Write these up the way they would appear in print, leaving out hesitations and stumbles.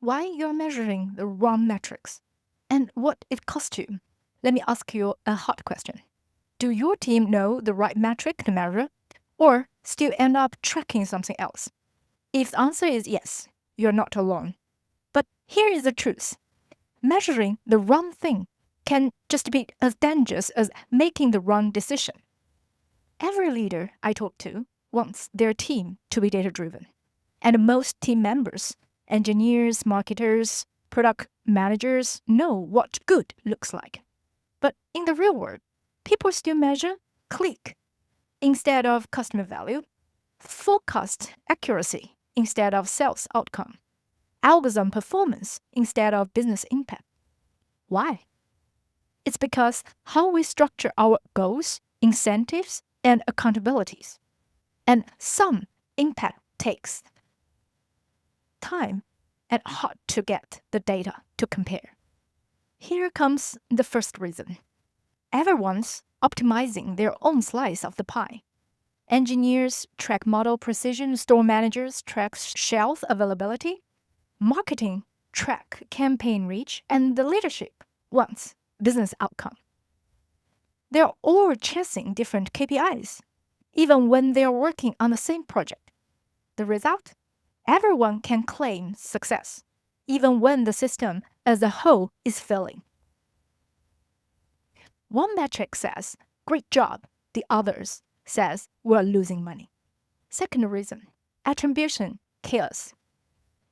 why you're measuring the wrong metrics and what it costs you. Let me ask you a hot question. Do your team know the right metric to measure or still end up tracking something else? If the answer is yes, you're not alone. But here is the truth. Measuring the wrong thing can just be as dangerous as making the wrong decision. Every leader I talk to wants their team to be data-driven. And most team members, engineers, marketers, product managers know what good looks like. But in the real world, people still measure click instead of customer value, forecast accuracy instead of sales outcome, algorithm performance instead of business impact. Why? It's because how we structure our goals, incentives, and accountabilities. And some impact takes time and hard to get the data to compare. Here comes the first reason. Everyone's optimizing their own slice of the pie. Engineers track model precision, store managers track shelf availability, marketing track campaign reach, and the leadership wants business outcome. They're all chasing different KPIs, even when they're working on the same project. The result? Everyone can claim success, even when the system as a whole is failing. One metric says, great job. The others says, we're losing money. Second reason, attribution chaos.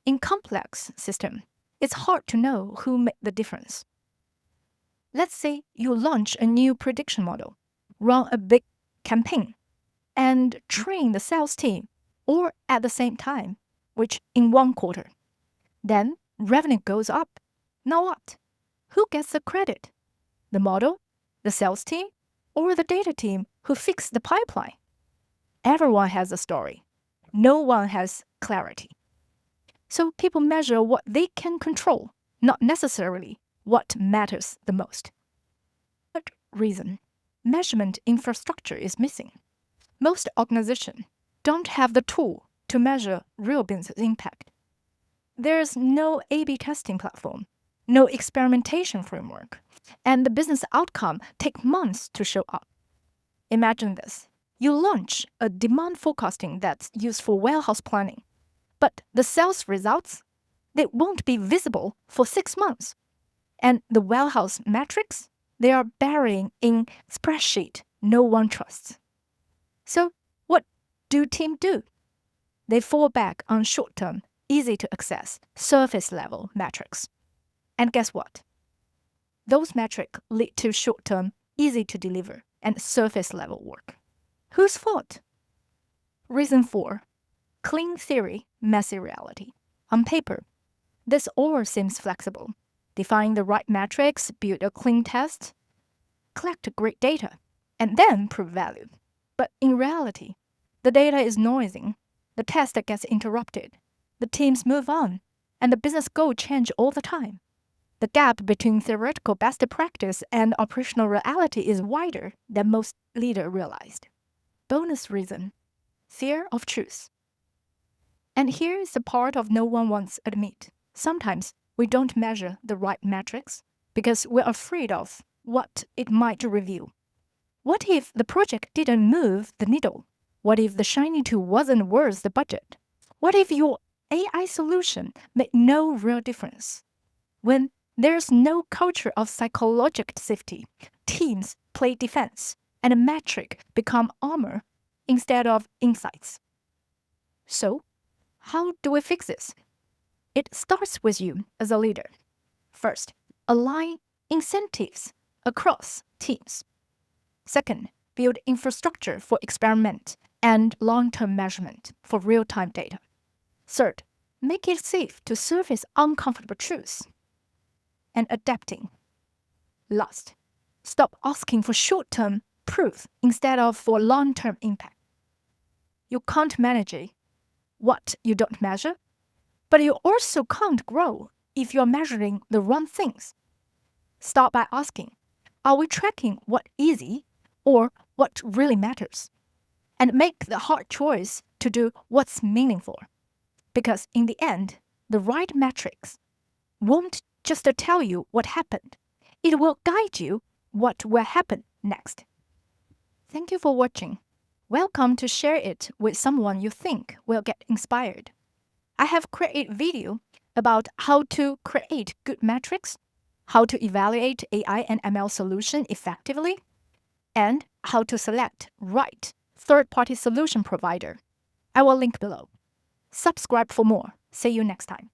In complex system, it's hard to know who made the difference. Let's say you launch a new prediction model, run a big campaign, and train the sales team all at the same time, which in one quarter. Then revenue goes up. Now what? Who gets the credit? The model, the sales team, or the data team who fixed the pipeline? Everyone has a story. No one has clarity. So people measure what they can control, not necessarily what matters the most. Third reason, measurement infrastructure is missing. Most organizations don't have the tool to measure real business impact. There's no A/B testing platform, no experimentation framework, and the business outcome take months to show up. Imagine this. You launch a demand forecasting that's used for warehouse planning, but the sales results, they won't be visible for 6 months. And the warehouse metrics, they are buried in spreadsheet no one trusts. So what do teams do? They fall back on short-term, easy-to-access, surface-level metrics. And guess what? Those metrics lead to short-term, easy-to-deliver, and surface-level work. Whose fault? Reason 4. Clean theory, messy reality. On paper, this all seems flexible. Define the right metrics, build a clean test, collect great data, and then prove value. But in reality, the data is noisy, the test gets interrupted, the teams move on, and the business goals change all the time. The gap between theoretical best practice and operational reality is wider than most leaders realized. Bonus reason, fear of truth. And here is the part of no one wants to admit. Sometimes we don't measure the right metrics because we're afraid of what it might reveal. What if the project didn't move the needle? What if the shiny tool wasn't worth the budget? What if your AI solution made no real difference? When there's no culture of psychological safety, teams play defense, and a metric become armor instead of insights. So, how do we fix this? It starts with you as a leader. First, align incentives across teams. Second, build infrastructure for experiment and long-term measurement for real-time data. Third, make it safe to surface uncomfortable truths. And adapting. Last, stop asking for short-term proof instead of for long-term impact. You can't manage what you don't measure, but you also can't grow if you're measuring the wrong things. Start by asking, are we tracking what's easy or what really matters? And make the hard choice to do what's meaningful. Because in the end, the right metrics won't just tell you what happened. It will guide you what will happen next. Thank you for watching. Welcome to share it with someone you think will get inspired. I have created video about how to create good metrics, how to evaluate AI and ML solution effectively, and how to select right third-party solution provider. I will link below. Subscribe for more. See you next time.